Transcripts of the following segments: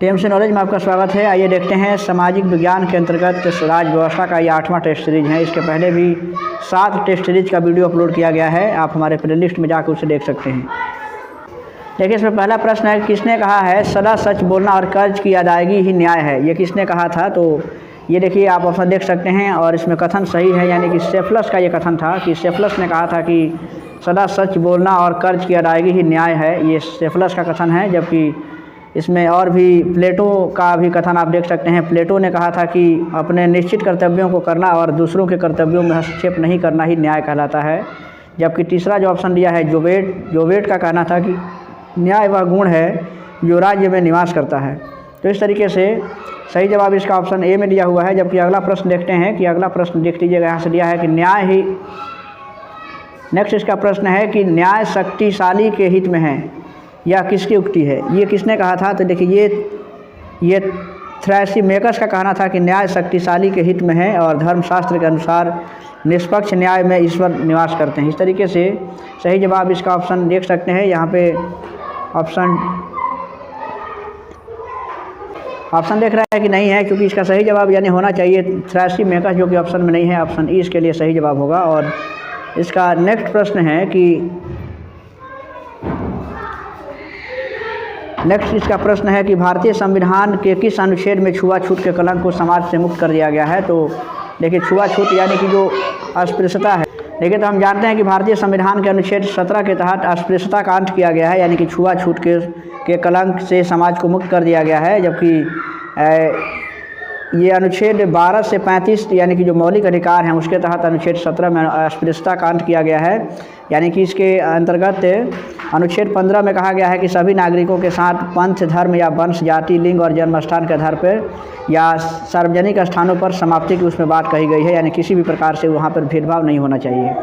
TMC knowledge में आपका स्वागत है। आइए देखते हैं सामाजिक विज्ञान के अंतर्गत राज्य व्यवस्था का ये 8वां टेस्ट सीरीज है। इसके पहले भी 7 टेस्ट सीरीज का वीडियो अपलोड किया गया है, आप हमारे प्लेलिस्ट में जाकर उसे देख सकते हैं। देखिए, इसमें पहला प्रश्न है, किसने कहा है सदा सच बोलना और कर्ज की अदायगी ही न्याय है। ये किसने कहा था? तो ये देखिए, आप ऑप्शन देख सकते हैं और इसमें कथन सही है, यानी कि सेफलस का ये कथन था कि सेफलस ने कहा था कि सदा सच बोलना और कर्ज की अदायगी ही न्याय है। ये सेफलस का कथन है। जबकि इसमें और भी प्लेटो का भी कथन आप देख सकते हैं। प्लेटो ने कहा था कि अपने निश्चित कर्तव्यों को करना और दूसरों के कर्तव्यों में हस्तक्षेप नहीं करना ही न्याय कहलाता है। जबकि तीसरा जो ऑप्शन दिया है जोवेट का कहना था कि न्याय वह गुण है जो राज्य में निवास करता है। तो इस तरीके से सही जवाब इसका ऑप्शन ए में दिया हुआ है। जबकि अगला प्रश्न देखते हैं कि अगला प्रश्न देख लीजिएगा, यहाँ से दिया है कि न्याय ही नेक्स्ट इसका प्रश्न है कि न्याय शक्तिशाली के हित में है, यह किसकी उक्ति है? ये किसने कहा था? तो देखिए, ये थ्रैसिमेकस का कहना था कि न्याय शक्तिशाली के हित में है और धर्मशास्त्र के अनुसार निष्पक्ष न्याय में ईश्वर निवास करते हैं। इस तरीके से सही जवाब इसका ऑप्शन देख सकते हैं। यहाँ पे ऑप्शन देख रहा है कि नहीं है, क्योंकि इसका सही जवाब यानी होना चाहिए थ्रैसिमेकस, जो कि ऑप्शन में नहीं है। ऑप्शन ई इसके लिए सही जवाब होगा। और इसका नेक्स्ट प्रश्न है कि इसका प्रश्न है कि भारतीय संविधान के किस अनुच्छेद में छुआछूत के कलंक को समाज से मुक्त कर दिया गया है? तो देखिए, छुआछूत यानी कि जो अस्पृश्यता है। देखिए, तो हम जानते हैं कि भारतीय संविधान के अनुच्छेद 17 के तहत अस्पृश्यता का अंत किया गया है, यानी कि छुआछूत के कलंक से समाज को मुक्त कर दिया गया है। जबकि ये अनुच्छेद 12 से 35 यानी कि जो मौलिक अधिकार हैं उसके तहत अनुच्छेद 17 में अस्पृश्यता का अंत किया गया है। यानी कि इसके अंतर्गत अनुच्छेद 15 में कहा गया है कि सभी नागरिकों के साथ पंथ, धर्म या वंश, जाति, लिंग और जन्म स्थान के आधार पर या सार्वजनिक स्थानों पर समाप्ति की उसमें बात कही गई है, यानी किसी भी प्रकार से वहाँ पर भेदभाव नहीं होना चाहिए।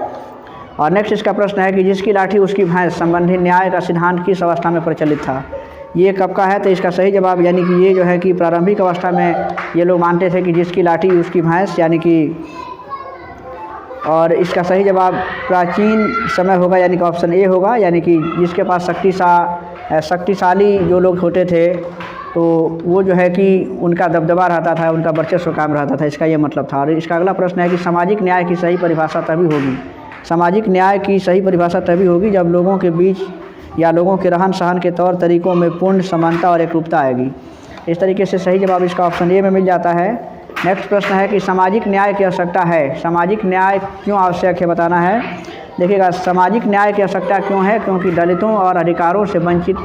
और नेक्स्ट इसका प्रश्न है कि जिसकी लाठी उसकी भैंस संबंधी न्याय का सिद्धांत किस अवस्था में प्रचलित था? ये कब का है? तो इसका सही जवाब यानी कि ये जो है कि प्रारंभिक अवस्था में ये लोग मानते थे कि जिसकी लाठी उसकी भैंस, यानी कि, और इसका सही जवाब प्राचीन समय होगा, यानी कि ऑप्शन ए होगा। यानी कि जिसके पास शक्तिशाली जो लोग होते थे तो वो जो है कि उनका दबदबा रहता था, उनका वर्चस्व काम रहता था, इसका ये मतलब था। और इसका अगला प्रश्न है कि सामाजिक न्याय की सही परिभाषा तभी होगी। सामाजिक न्याय की सही परिभाषा तभी होगी जब लोगों के बीच या लोगों के रहन सहन के तौर तरीकों में पूर्ण समानता और एकरूपता आएगी। इस तरीके से सही जवाब इसका ऑप्शन ए में मिल जाता है। नेक्स्ट प्रश्न है कि सामाजिक न्याय की आवश्यकता है। सामाजिक न्याय क्यों आवश्यक है बताना है। देखिएगा, सामाजिक न्याय की आवश्यकता क्यों है? क्योंकि दलितों और अधिकारों से वंचितों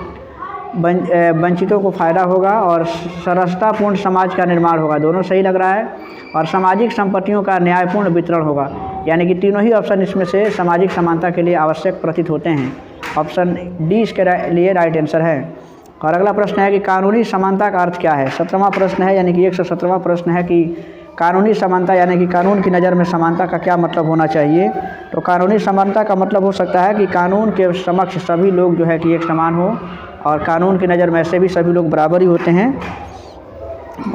को फ़ायदा होगा और सरसतापूर्ण समाज का निर्माण होगा। दोनों सही लग रहा है। और सामाजिक संपत्तियों का न्यायपूर्ण वितरण होगा। यानी कि तीनों ही ऑप्शन इसमें से सामाजिक समानता के लिए आवश्यक प्रतीत होते हैं। ऑप्शन डी इसके लिए राइट आंसर है। और अगला प्रश्न है कि कानूनी समानता का अर्थ क्या है? 17वां प्रश्न है, यानी कि 117वां प्रश्न है कि कानूनी समानता यानी कि कानून की नज़र में समानता का क्या मतलब होना चाहिए? तो कानूनी समानता का मतलब हो सकता है कि कानून के समक्ष सभी लोग जो है कि एक समान हो, और कानून की नज़र में ऐसे भी सभी लोग बराबर ही होते हैं।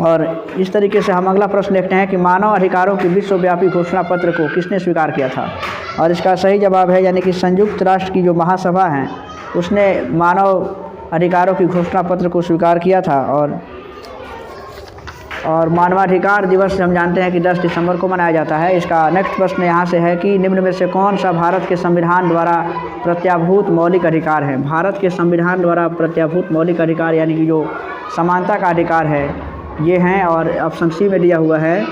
और इस तरीके से हम अगला प्रश्न देखते हैं कि मानव अधिकारों की विश्वव्यापी घोषणा पत्र को किसने स्वीकार किया था? और इसका सही जवाब है, यानी कि संयुक्त राष्ट्र की जो महासभा है उसने मानव अधिकारों की घोषणा पत्र को स्वीकार किया था। और मानवाधिकार दिवस हम जानते हैं कि 10 दिसंबर को मनाया जाता है। इसका नेक्स्ट प्रश्न यहाँ से है कि निम्न में से कौन सा भारत के संविधान द्वारा प्रत्याभूत मौलिक अधिकार है? भारत के संविधान द्वारा प्रत्याभूत मौलिक अधिकार यानी कि जो समानता का अधिकार है ये हैं। और ऑप्शन सी में दिया हुआ है।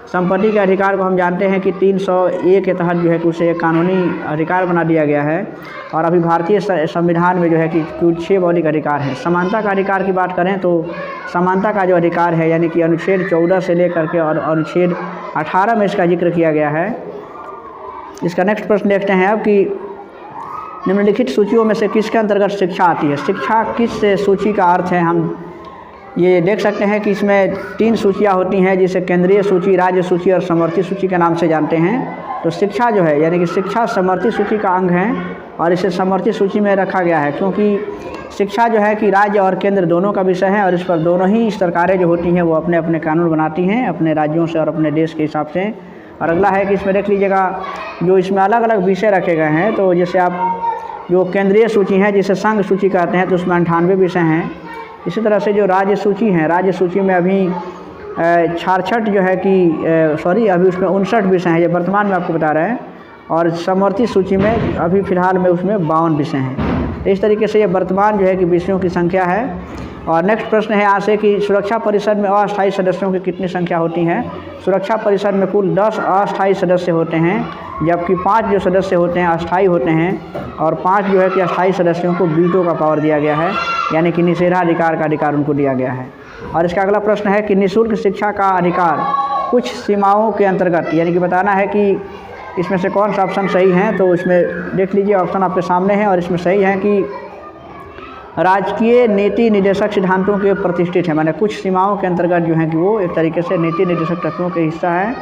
संपत्ति के अधिकार को हम जानते हैं कि 301 के तहत जो है कि उसे एक कानूनी अधिकार बना दिया गया है। और अभी भारतीय संविधान में जो है कि कुल 6 मौलिक अधिकार हैं। समानता का अधिकार की बात करें तो समानता का जो अधिकार है यानी कि अनुच्छेद 14 से लेकर के और अनुच्छेद 18 में इसका जिक्र किया गया है। इसका नेक्स्ट प्रश्न देखते हैं अब कि निम्नलिखित सूचियों में से किसके अंतर्गत शिक्षा आती है? शिक्षा किस सूची का अर्थ है? हम ये देख सकते हैं कि इसमें 3 सूचियाँ होती हैं, जिसे केंद्रीय सूची, राज्य सूची और समवर्ती सूची के नाम से जानते हैं। तो शिक्षा जो है यानी कि शिक्षा समवर्ती सूची का अंग है और इसे समवर्ती सूची में रखा गया है, क्योंकि शिक्षा जो है कि राज्य और केंद्र दोनों का विषय है और इस पर दोनों ही सरकारें जो होती हैं वो अपने अपने कानून बनाती हैं अपने राज्यों से और अपने देश के हिसाब से। और अगला है कि इसमें देख लीजिएगा जो इसमें अलग अलग विषय रखे गए हैं। तो जैसे आप जो केंद्रीय सूची है जिसे संघ सूची कहते हैं तो उसमें 98 विषय हैं। इसी तरह से जो राज्य सूची हैं, राज्य सूची में अभी 66 जो है कि अभी उसमें 59 विषय हैं, ये वर्तमान में आपको बता रहे हैं, और समवर्ती सूची में अभी फ़िलहाल में उसमें 52 विषय हैं। तो इस तरीके से ये वर्तमान जो है कि विषयों की संख्या है। और नेक्स्ट प्रश्न है यहाँ से कि सुरक्षा परिषद में अस्थायी सदस्यों की कितनी संख्या होती है। सुरक्षा परिषद में कुल 10 अस्थायी सदस्य होते हैं, जबकि 5 जो सदस्य होते हैं अस्थायी होते हैं, और 5 जो है कि अस्थायी सदस्यों को वीटो का पावर दिया गया है, यानी कि निषेधाधिकार का अधिकार उनको दिया गया है। और इसका अगला प्रश्न है कि निःशुल्क शिक्षा का अधिकार कुछ सीमाओं के अंतर्गत, यानी कि बताना है कि इसमें से कौन सा ऑप्शन सही है। तो इसमें देख लीजिए, ऑप्शन आपके सामने है, और इसमें सही है कि राजकीय नीति निर्देशक सिद्धांतों के प्रतिष्ठित है, माने कुछ सीमाओं के अंतर्गत जो है कि वो एक तरीके से नीति निर्देशक तत्वों के हिस्सा है।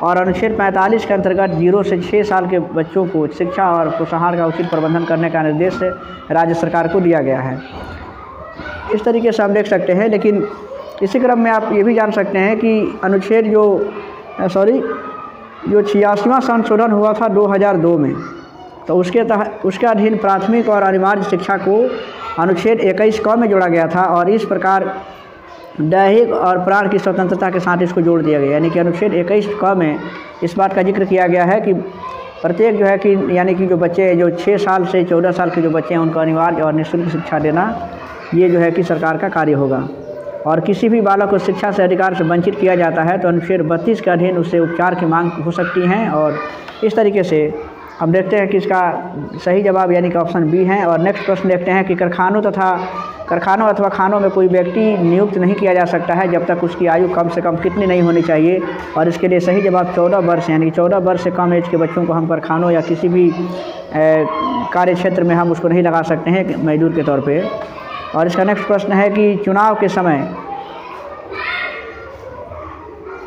और अनुच्छेद 45 के अंतर्गत 0 से 6 साल के बच्चों को शिक्षा और पोषाहार का उचित प्रबंधन करने का निर्देश राज्य सरकार को दिया गया है। इस तरीके से हम देख सकते हैं। लेकिन इसी क्रम में आप ये भी जान सकते हैं कि अनुच्छेद जो 86वां संशोधन हुआ था 2002 में, तो उसके अधीन प्राथमिक और अनिवार्य शिक्षा को अनुच्छेद 21 क में जोड़ा गया था, और इस प्रकार दैहिक और प्राण की स्वतंत्रता के साथ इसको जोड़ दिया गया। यानी कि अनुच्छेद 21 क में इस बात का जिक्र किया गया है कि प्रत्येक जो है कि यानी कि जो बच्चे जो 6 साल से 14 साल के जो बच्चे हैं उनको अनिवार्य और निःशुल्क शिक्षा देना, ये जो है कि सरकार का कार्य होगा। और किसी भी बालक को शिक्षा से अधिकार से वंचित किया जाता है तो अनुच्छेद 32 के अधीन उससे उपचार की मांग हो सकती है। और इस तरीके से हम देखते हैं कि इसका सही जवाब यानी कि ऑप्शन बी है। और नेक्स्ट प्रश्न देखते हैं कि कारखानों अथवा खानों में कोई व्यक्ति नियुक्त नहीं किया जा सकता है जब तक उसकी आयु कम से कम कितनी नहीं होनी चाहिए। और इसके लिए सही जवाब 14 वर्ष, यानी कि 14 वर्ष से कम एज के बच्चों को हम कारखानों या किसी भी कार्य क्षेत्र में हम उसको नहीं लगा सकते हैं मजदूर के तौर पे। और इसका नेक्स्ट प्रश्न है कि चुनाव के समय,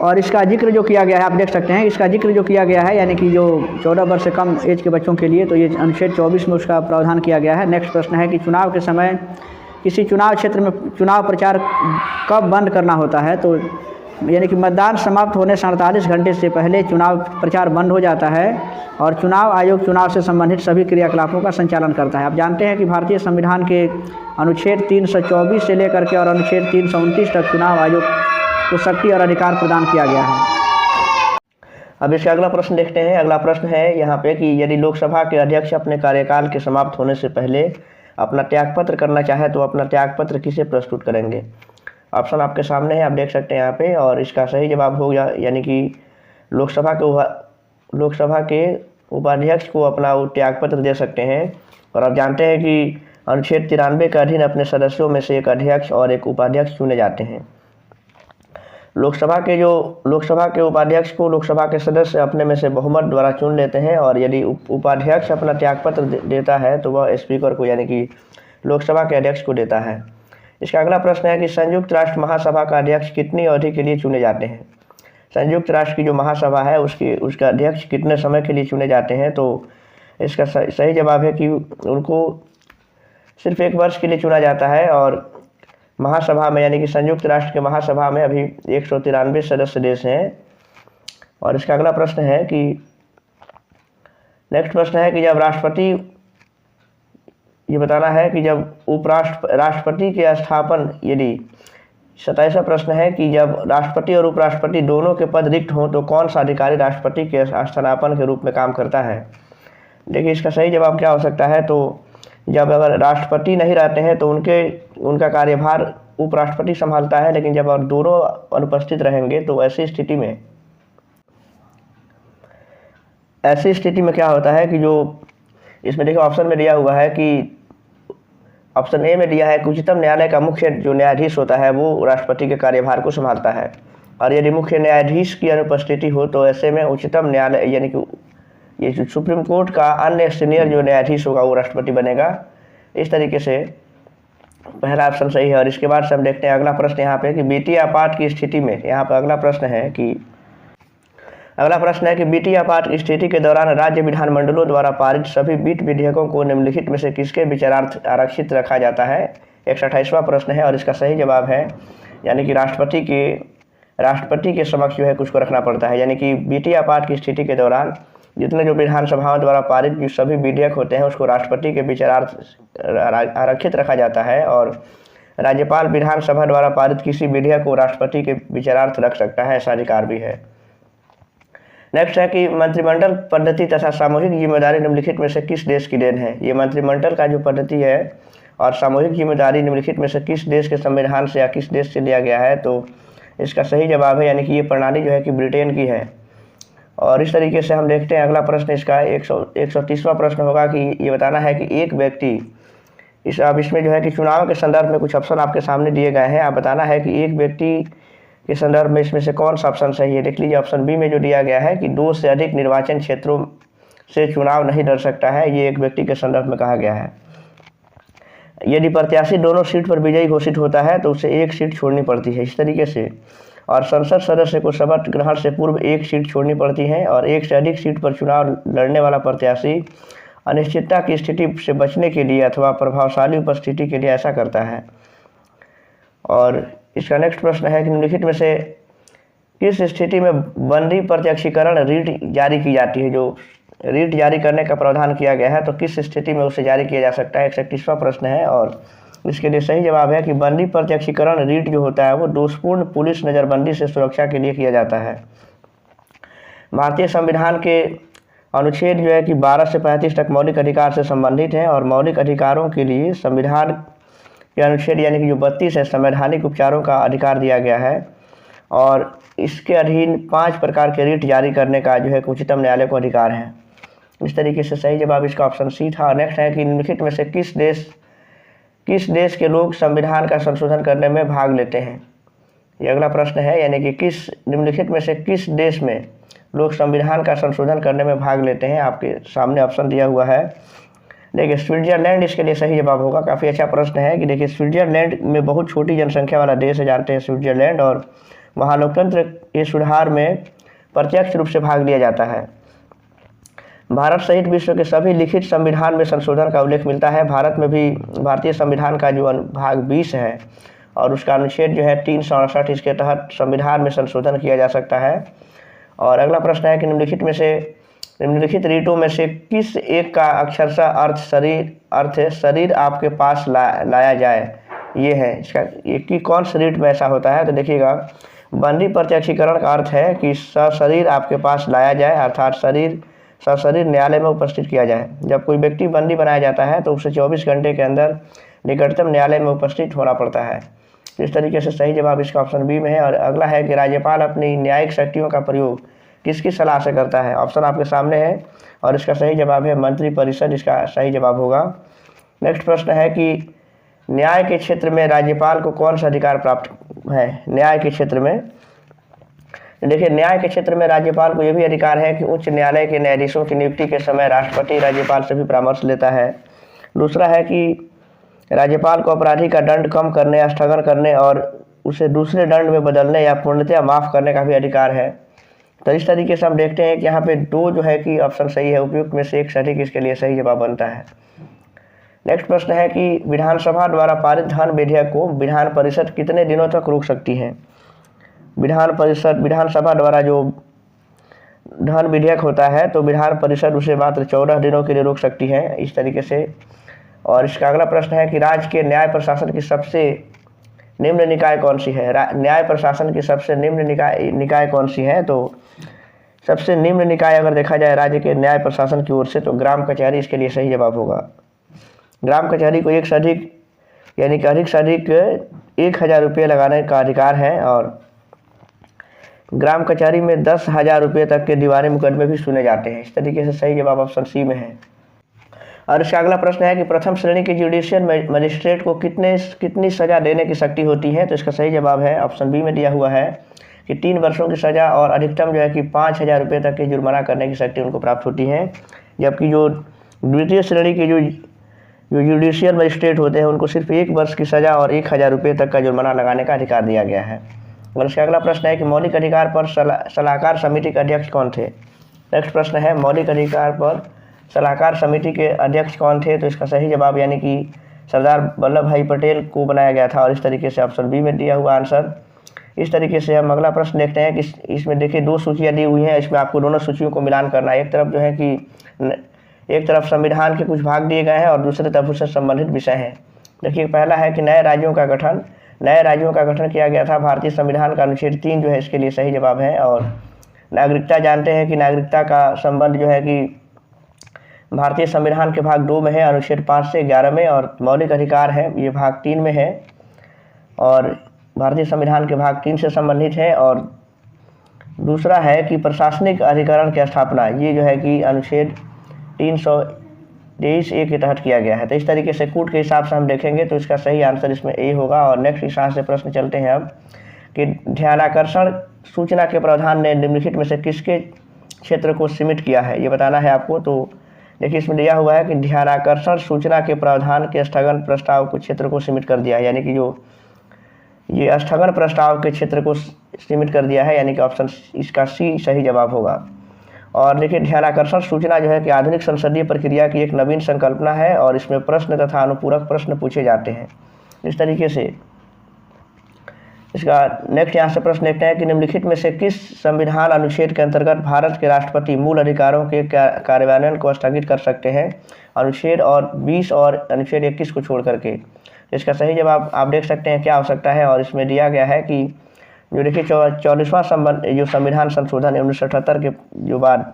और इसका जिक्र जो किया गया है आप देख सकते हैं, इसका जिक्र जो किया गया है यानी कि जो 14 वर्ष से कम एज के बच्चों के लिए, तो ये अनुच्छेद 24 में उसका प्रावधान किया गया है। नेक्स्ट प्रश्न है कि चुनाव के समय किसी चुनाव क्षेत्र में चुनाव प्रचार कब बंद करना होता है। तो यानी कि मतदान समाप्त होने से 48 घंटे से पहले चुनाव प्रचार बंद हो जाता है, और चुनाव आयोग चुनाव से संबंधित सभी क्रियाकलापों का संचालन करता है। आप जानते हैं कि भारतीय संविधान के अनुच्छेद 324 से लेकर के और अनुच्छेद 329 तक चुनाव आयोग को शक्ति और अधिकार प्रदान किया गया है। अब इसका अगला प्रश्न देखते हैं। अगला प्रश्न है यहाँ पे कि यदि लोकसभा के अध्यक्ष अपने कार्यकाल के समाप्त होने से पहले अपना त्यागपत्र करना चाहे तो अपना त्यागपत्र किसे प्रस्तुत करेंगे। ऑप्शन आपके सामने है, आप देख सकते हैं यहाँ पे। और इसका सही जवाब होगा यानी कि लोकसभा के उपाध्यक्ष को अपना त्यागपत्र दे सकते हैं। और आप जानते हैं कि अनुच्छेद 93 के अधीन अपने सदस्यों में से एक अध्यक्ष और एक उपाध्यक्ष चुने जाते हैं। लोकसभा के उपाध्यक्ष को लोकसभा के सदस्य अपने में से बहुमत द्वारा चुन लेते हैं। और यदि उपाध्यक्ष अपना त्यागपत्र देता है तो वह स्पीकर को यानी कि लोकसभा के अध्यक्ष को देता है। इसका अगला प्रश्न है कि संयुक्त राष्ट्र महासभा का अध्यक्ष कितनी अवधि के लिए चुने जाते हैं। संयुक्त राष्ट्र की जो महासभा है उसका अध्यक्ष कितने समय के लिए चुने जाते हैं। तो इसका सही जवाब है कि उनको सिर्फ 1 वर्ष के लिए चुना जाता है। और महासभा में यानी कि संयुक्त राष्ट्र के महासभा में अभी 193 सदस्य देश हैं। और इसका अगला प्रश्न है कि नेक्स्ट प्रश्न है कि जब ये बताना है कि जब राष्ट्रपति के स्थापन, यदि 27वां प्रश्न है कि जब राष्ट्रपति और उपराष्ट्रपति दोनों के पद रिक्त हों तो कौन सा अधिकारी राष्ट्रपति के स्थानापन्न के रूप में काम करता है। देखिए इसका सही जवाब क्या हो सकता है। तो जब अगर राष्ट्रपति नहीं रहते हैं तो उनका कार्यभार उपराष्ट्रपति संभालता है, लेकिन जब और दोनों अनुपस्थित रहेंगे तो ऐसी स्थिति में क्या होता है कि जो इसमें देखिए ऑप्शन में दिया हुआ है कि ऑप्शन ए में दिया है कि उच्चतम न्यायालय का मुख्य जो न्यायाधीश होता है वो राष्ट्रपति के कार्यभार को संभालता है। और यदि मुख्य न्यायाधीश की अनुपस्थिति हो तो ऐसे में उच्चतम न्यायालय यानी कि ये सुप्रीम कोर्ट का अन्य सीनियर जो न्यायाधीश होगा वो राष्ट्रपति बनेगा। इस तरीके से पहला ऑप्शन सही है। और इसके बाद से हम देखते हैं अगला प्रश्न यहाँ पे कि बीटी आपात की स्थिति में, यहाँ पर अगला प्रश्न है कि बीटी आपात की स्थिति के दौरान राज्य विधानमंडलों द्वारा पारित सभी बीट विधेयकों को निम्नलिखित में से किसके विचारार्थ आरक्षित रखा जाता है। 128वां प्रश्न है। और इसका सही जवाब है यानी कि राष्ट्रपति के समक्ष जो है कुछ को रखना पड़ता है। यानी कि बीटी आपात की स्थिति के दौरान जितने जो विधानसभाओं द्वारा पारित जो सभी विधेयक होते हैं उसको राष्ट्रपति के विचारार्थ आरक्षित रखा जाता है। और राज्यपाल विधानसभा द्वारा पारित किसी विधेयक को राष्ट्रपति के विचारार्थ रख सकता है, ऐसा अधिकार भी है। नेक्स्ट है कि मंत्रिमंडल पद्धति तथा सामूहिक जिम्मेदारी निम्नलिखित में से किस देश की देन है। ये मंत्रिमंडल का जो पद्धति है और सामूहिक जिम्मेदारी निम्नलिखित में से किस देश के संविधान से या किस देश से लिया गया है, तो इसका सही जवाब है यानी कि ये प्रणाली जो है कि ब्रिटेन की है। और इस तरीके से हम देखते हैं अगला प्रश्न इसका 130वां प्रश्न होगा कि ये बताना है कि एक व्यक्ति अब इसमें जो है कि चुनाव के संदर्भ में कुछ ऑप्शन आपके सामने दिए गए हैं। आप बताना है कि एक व्यक्ति के संदर्भ में इसमें से कौन सा ऑप्शन सही है। देख लीजिए ऑप्शन बी में जो दिया गया है कि 2 से अधिक निर्वाचन क्षेत्रों से चुनाव नहीं लड़ सकता है, ये एक व्यक्ति के संदर्भ में कहा गया है। यदि प्रत्याशी दोनों सीट पर विजयी घोषित होता है तो उसे एक सीट छोड़नी पड़ती है, इस तरीके से। और संसद सदस्य को शपथ ग्रहण से पूर्व एक सीट छोड़नी पड़ती है। और एक से अधिक सीट पर चुनाव लड़ने वाला प्रत्याशी अनिश्चितता की स्थिति से बचने के लिए अथवा प्रभावशाली उपस्थिति के लिए ऐसा करता है। और इसका नेक्स्ट प्रश्न है कि निम्नलिखित में से किस स्थिति में बंदी प्रत्यक्षीकरण रीट जारी की जाती है। जो रीट जारी करने का प्रावधान किया गया है तो किस स्थिति में उसे जारी किया जा सकता है, 131वां प्रश्न है। और इसके लिए सही जवाब है कि बंदी प्रत्यक्षीकरण रीट जो होता है वो दोषपूर्ण पुलिस नज़रबंदी से सुरक्षा के लिए किया जाता है। भारतीय संविधान के अनुच्छेद जो है कि 12 से 35 तक मौलिक अधिकार से संबंधित है। और मौलिक अधिकारों के लिए संविधान के अनुच्छेद यानी कि जो 32 है संवैधानिक उपचारों का अधिकार दिया गया है। और इसके अधीन 5 प्रकार के रीट जारी करने का जो है उच्चतम न्यायालय को अधिकार है। इस तरीके से सही जवाब इसका ऑप्शन सी था। नेक्स्ट है कि निम्नलिखित में से किस देश के लोग संविधान का संशोधन करने में भाग लेते हैं। ये अगला प्रश्न है, यानी कि निम्नलिखित में से किस देश में लोग संविधान का संशोधन करने में भाग लेते हैं। आपके सामने ऑप्शन दिया हुआ है। देखिए स्विट्जरलैंड इसके लिए सही जवाब होगा। काफ़ी अच्छा प्रश्न है कि देखिए स्विट्जरलैंड में बहुत छोटी जनसंख्या वाला देश है, जानते हैं स्विट्जरलैंड। और वहाँ लोकतंत्र के सुधार में प्रत्यक्ष रूप से भाग लिया जाता है। भारत सहित विश्व के सभी लिखित संविधान में संशोधन का उल्लेख मिलता है। भारत में भी भारतीय संविधान का जो भाग 20 है और उसका अनुच्छेद जो है 368 इसके तहत संविधान में संशोधन किया जा सकता है। और अगला प्रश्न है कि निम्नलिखित रीटों में से किस एक का अक्षरशः अर्थ है शरीर आपके पास लाया जाए, ये है इसका कि कौन सा रीट में ऐसा होता है। तो देखिएगा बंदी प्रत्यक्षीकरण का अर्थ है कि सशरीर आपके पास लाया जाए, अर्थात सशरीर न्यायालय में उपस्थित किया जाए। जब कोई व्यक्ति बंदी बनाया जाता है तो उसे 24 घंटे के अंदर निकटतम न्यायालय में उपस्थित होना पड़ता है। इस तरीके से सही जवाब इसका ऑप्शन बी में है। और अगला है कि राज्यपाल अपनी न्यायिक शक्तियों का प्रयोग किसकी सलाह से करता है। ऑप्शन आपके सामने है और इसका सही जवाब है मंत्रिपरिषद, इसका सही जवाब होगा। नेक्स्ट प्रश्न है कि न्याय के क्षेत्र में राज्यपाल को कौन सा अधिकार प्राप्त है। न्याय के क्षेत्र में देखिए न्याय के क्षेत्र में राज्यपाल को यह भी अधिकार है कि उच्च न्यायालय के न्यायाधीशों की नियुक्ति के समय राष्ट्रपति राज्यपाल से भी परामर्श लेता है। दूसरा है कि राज्यपाल को अपराधी का दंड कम करने या स्थगन करने और उसे दूसरे दंड में बदलने या पूर्णतया माफ़ करने का भी अधिकार है। तो इस तरीके से हम देखते हैं कि यहाँ पे 2 जो है कि ऑप्शन सही है, उपयुक्त में से एक सटीक इसके लिए सही जवाब बनता है। नेक्स्ट प्रश्न है कि विधानसभा द्वारा पारित धन विधेयक को विधान परिषद कितने दिनों तक रोक सकती है। विधानसभा द्वारा जो धन विधेयक होता है तो विधान परिषद उसे मात्र 14 दिनों के लिए रोक सकती है, इस तरीके से। और इसका अगला प्रश्न है कि राज्य के न्याय प्रशासन की सबसे निम्न निकाय कौन सी है। न्याय प्रशासन की सबसे निम्न निकाय कौन सी है। तो सबसे निम्न निकाय अगर देखा जाए राज्य के न्याय प्रशासन की ओर से तो ग्राम कचहरी इसके लिए सही जवाब होगा। ग्राम कचहरी को एक से अधिक यानी कि अधिक से अधिक 1000 रुपये लगाने का अधिकार है। और ग्राम कचहरी में 10,000 रुपये तक के दीवानी मुकदमे भी सुने जाते हैं। इस तरीके से सही जवाब ऑप्शन सी में है। और इसका अगला प्रश्न है कि प्रथम श्रेणी के जुडिशियल मजिस्ट्रेट को कितनी सज़ा देने की शक्ति होती है। तो इसका सही जवाब है ऑप्शन बी में दिया हुआ है कि 3 वर्षों की सज़ा और अधिकतम जो है कि 5,000 रुपये तक की जुर्माना करने की शक्ति उनको प्राप्त होती है। जबकि जो द्वितीय श्रेणी के जो जुडिशियल मजिस्ट्रेट होते हैं उनको सिर्फ 1 वर्ष की सज़ा और 1,000 रुपये तक का जुर्माना लगाने का अधिकार दिया गया है। और इसका अगला प्रश्न है कि मौलिक अधिकार पर सलाहकार समिति के अध्यक्ष कौन थे। नेक्स्ट प्रश्न है मौलिक अधिकार पर सलाहकार समिति के अध्यक्ष कौन थे। तो इसका सही जवाब यानी कि सरदार वल्लभ भाई पटेल को बनाया गया था। और इस तरीके से ऑप्शन बी में दिया हुआ आंसर। इस तरीके से हम अगला प्रश्न देखते हैं कि इसमें देखिए 2 सूचियाँ दी हुई हैं, इसमें आपको दोनों सूचियों को मिलान करना है। एक तरफ जो है कि एक तरफ संविधान के कुछ भाग दिए गए हैं और दूसरी तरफ उससे संबंधित विषय हैं। देखिए पहला है कि नए राज्यों का गठन। नए राज्यों का गठन किया गया था भारतीय संविधान का अनुच्छेद 3 जो है इसके लिए सही जवाब है। और नागरिकता जानते हैं कि नागरिकता का संबंध जो है कि भारतीय संविधान के भाग 2 में है, अनुच्छेद 5 से 11 में, और मौलिक अधिकार है ये भाग 3 में है और भारतीय संविधान के भाग 3 से संबंधित है। और दूसरा है कि प्रशासनिक अधिकरण की स्थापना, ये जो है कि अनुच्छेद 323A के तहत किया गया है। तो इस तरीके से कूट के हिसाब से हम देखेंगे तो इसका सही आंसर इसमें ए होगा। और नेक्स्ट हिसाब से प्रश्न चलते हैं अब कि ध्यानाकर्षण सूचना के प्रावधान ने निम्नलिखित में से किसके क्षेत्र को सीमित किया है, ये बताना है आपको। तो देखिए इसमें दिया हुआ है कि ध्यानाकर्षण सूचना के प्रावधान के स्थगन प्रस्ताव को क्षेत्र को सीमित कर दिया है, यानी कि जो ये स्थगन प्रस्ताव के क्षेत्र को सीमित कर दिया है, यानी कि ऑप्शन इसका सी सही जवाब होगा। और देखिए ध्यानाकर्षण सूचना जो है कि आधुनिक संसदीय प्रक्रिया की एक नवीन संकल्पना है और इसमें प्रश्न तथा अनुपूरक प्रश्न पूछे जाते हैं। इस तरीके से इसका नेक्स्ट यहाँ से प्रश्न देखते हैं कि निम्नलिखित में से किस संविधान अनुच्छेद के अंतर्गत भारत के राष्ट्रपति मूल अधिकारों के कार्यान्वयन को स्थगित कर सकते हैं, अनुच्छेद और 20 और अनुच्छेद 21 को छोड़ करके। इसका सही जवाब आप देख सकते हैं क्या हो सकता है। और इसमें दिया गया है कि जो देखिए 44वां जो संविधान संशोधन है 1978 के जो बाद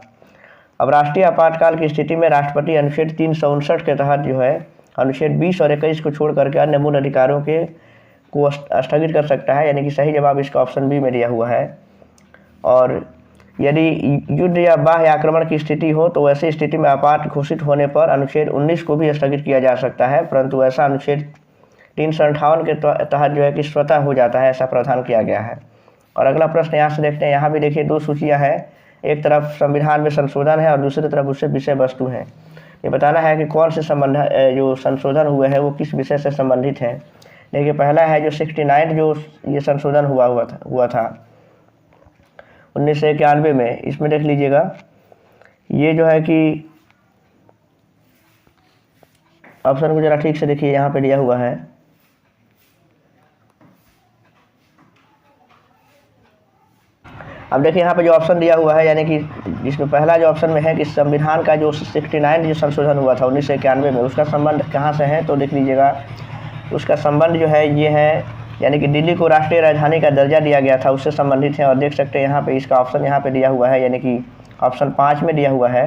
अब राष्ट्रीय आपातकाल की स्थिति में राष्ट्रपति अनुच्छेद 359 के तहत जो है अनुच्छेद 20 और 21 को छोड़ करके अन्य मूल अधिकारों के को स्थगित कर सकता है, यानी कि सही जवाब इसका ऑप्शन बी में दिया हुआ है। और यदि युद्ध या बाह्य आक्रमण की स्थिति हो तो ऐसी स्थिति में आपात घोषित होने पर अनुच्छेद 19 को भी स्थगित किया जा सकता है, परंतु ऐसा अनुच्छेद 358 के तहत जो है कि स्वतः हो जाता है, ऐसा प्रावधान किया गया है। और अगला प्रश्न यहाँ से देखते हैं। यहाँ भी देखिए 2 सूचियाँ हैं, एक तरफ संविधान में संशोधन है और दूसरी तरफ उससे विषय वस्तु है। ये बताना है कि कौन से संबंध जो संशोधन हुए हैं वो किस विषय से संबंधित है। देखिए पहला है जो 69 जो ये संशोधन हुआ था 1991 में, इसमें देख लीजिएगा ये जो है कि ऑप्शन को जरा ठीक से देखिए, यहाँ पे दिया हुआ है। अब देखिए यहाँ पे जो ऑप्शन दिया हुआ है, यानी कि जिसमें पहला जो ऑप्शन में है कि संविधान का जो 69 जो संशोधन हुआ था 1991 में, उसका संबंध कहाँ से है, तो देख लीजिएगा उसका संबंध जो है ये है, यानी कि दिल्ली को राष्ट्रीय राजधानी का दर्जा दिया गया था, उससे संबंधित है। और देख सकते हैं यहाँ पे इसका ऑप्शन यहाँ पे दिया हुआ है, यानी कि ऑप्शन 5 में दिया हुआ है,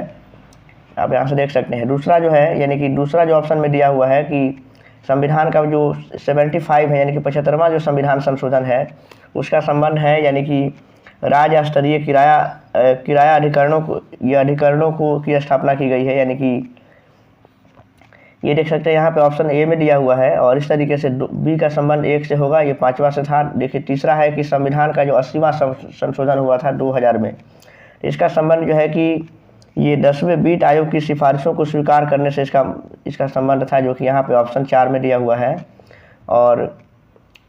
आप यहाँ से देख सकते हैं। दूसरा जो है, यानी कि दूसरा जो ऑप्शन में दिया हुआ है कि संविधान का जो 75 है, यानी कि 75वां जो संविधान संशोधन है, उसका संबंध है यानी कि राज्य स्तरीय किराया अधिकरणों को की स्थापना की गई है, यानी कि ये देख सकते हैं यहाँ पे ऑप्शन ए में दिया हुआ है। और इस तरीके से बी का संबंध 1 से होगा, ये 5वां से था। देखिए तीसरा है कि संविधान का जो 80वां संशोधन हुआ था 2000 में, इसका संबंध जो है कि ये 10वें वित्त आयोग की सिफारिशों को स्वीकार करने से इसका संबंध था, जो कि यहाँ पे ऑप्शन 4 में दिया हुआ है। और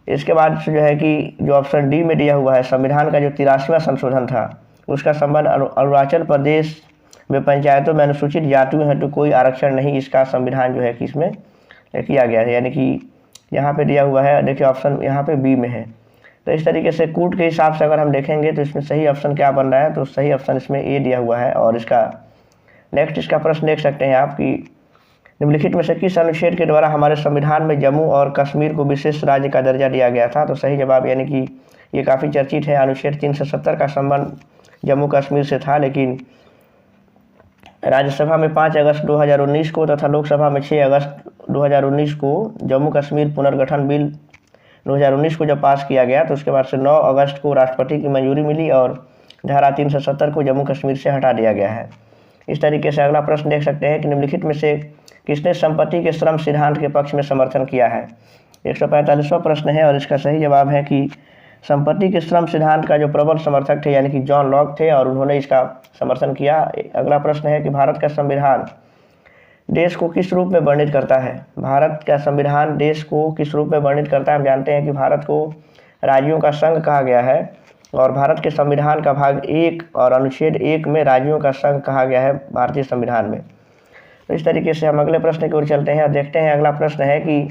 इसके बाद जो है कि जो ऑप्शन डी में दिया हुआ है, संविधान का जो 83वां संशोधन था, उसका संबंध अरुणाचल प्रदेश में पंचायतों में अनुसूचित जातियों हेतु कोई आरक्षण नहीं, इसका संविधान जो है कि इसमें किया गया है, यानी कि यहाँ पे दिया हुआ है। देखिए ऑप्शन यहाँ पे बी में है। तो इस तरीके से कूट के हिसाब से अगर हम देखेंगे तो इसमें सही ऑप्शन क्या बन रहा है, तो सही ऑप्शन इसमें ए दिया हुआ है। और इसका नेक्स्ट इसका प्रश्न देख सकते हैं आप कि निम्नलिखित में से किस अनुच्छेद के द्वारा हमारे संविधान में जम्मू और कश्मीर को विशेष राज्य का दर्जा दिया गया था, तो सही जवाब यानी कि ये काफ़ी चर्चित है, अनुच्छेद 370 का संबंध जम्मू कश्मीर से था, लेकिन राज्यसभा में 5 अगस्त 2019 को तथा लोकसभा में 6 अगस्त 2019 को जम्मू कश्मीर पुनर्गठन बिल 2019 को जब पास किया गया, तो उसके बाद से 9 अगस्त को राष्ट्रपति की मंजूरी मिली और धारा 370 को जम्मू कश्मीर से हटा दिया गया है। इस तरीके से अगला प्रश्न देख सकते हैं कि निम्नलिखित में से किसने संपत्ति के श्रम सिद्धांत के पक्ष में समर्थन किया है। 145वां प्रश्न है और इसका सही जवाब है कि संपत्ति के श्रम सिद्धांत का जो प्रबल समर्थक थे यानी कि जॉन लॉक थे और उन्होंने इसका समर्थन किया। अगला प्रश्न है कि भारत का संविधान देश को किस रूप में वर्णित करता है। भारत का संविधान देश को किस रूप में वर्णित करता है। हम जानते हैं कि भारत को राज्यों का संघ कहा गया है और भारत के संविधान का भाग 1 और अनुच्छेद 1 में राज्यों का संघ कहा गया है भारतीय संविधान में। तो इस तरीके से हम अगले प्रश्न की ओर चलते हैं और देखते हैं। अगला प्रश्न है कि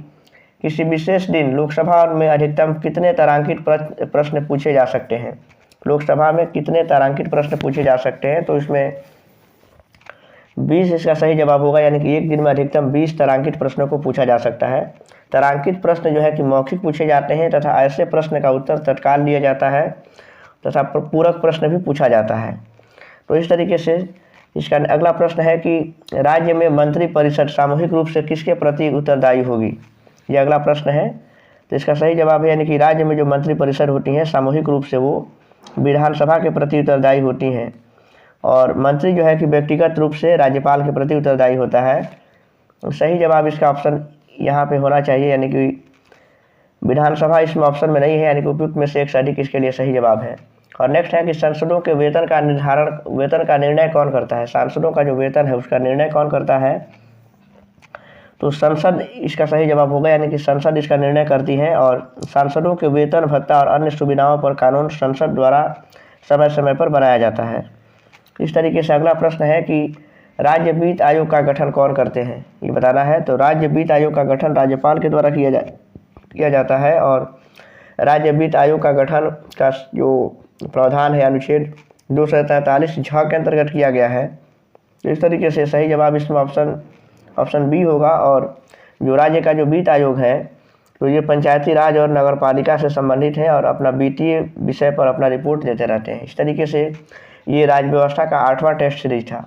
किसी विशेष दिन लोकसभा में अधिकतम कितने तारांकित प्रश्न पूछे जा सकते हैं। लोकसभा में कितने तारांकित प्रश्न पूछे जा सकते हैं, तो इसमें 20 इसका सही जवाब होगा, यानी कि एक दिन में अधिकतम 20 तारांकित प्रश्नों को पूछा जा सकता है। तारांकित प्रश्न जो है कि मौखिक पूछे जाते हैं तथा ऐसे प्रश्न का उत्तर तत्काल दिया जाता है तथा पूरक प्रश्न भी पूछा जाता है। तो इस तरीके से इसका अगला प्रश्न है कि राज्य में मंत्री परिषद सामूहिक रूप से किसके प्रति उत्तरदायी होगी। ये अगला प्रश्न है। तो इसका सही जवाब है यानी कि राज्य में जो मंत्री परिषद होती हैं सामूहिक रूप से वो विधानसभा के प्रति उत्तरदायी होती हैं और मंत्री जो है कि व्यक्तिगत रूप से राज्यपाल के प्रति उत्तरदायी होता है। तो सही जवाब इसका ऑप्शन यहाँ पे होना चाहिए यानी कि विधानसभा इसमें ऑप्शन में नहीं है यानी कि उपयुक्त में से एक से अधिक इसके लिए सही जवाब है। और नेक्स्ट है कि सांसदों के वेतन का निर्णय कौन करता है। सांसदों का जो वेतन है उसका निर्णय कौन करता है, तो संसद इसका सही जवाब होगा यानी कि संसद इसका निर्णय करती है और सांसदों के वेतन भत्ता और अन्य सुविधाओं पर कानून संसद द्वारा समय समय पर बनाया जाता है। इस तरीके से अगला प्रश्न है कि राज्य वित्त आयोग का गठन कौन करते हैं, ये बताना है। तो राज्य वित्त आयोग का गठन राज्यपाल के द्वारा किया जाता है और राज्य वित्त आयोग का गठन का जो प्रावधान है अनुच्छेद 243 झ के अंतर्गत किया गया है। तो इस तरीके से सही जवाब इसमें ऑप्शन बी होगा। और जो राज्य का जो वित्त आयोग है तो ये पंचायती राज और नगरपालिका से संबंधित है और अपना वित्तीय विषय पर अपना रिपोर्ट देते रहते हैं। इस तरीके से ये राज्य व्यवस्था का 8वां टेस्ट सीरीज था।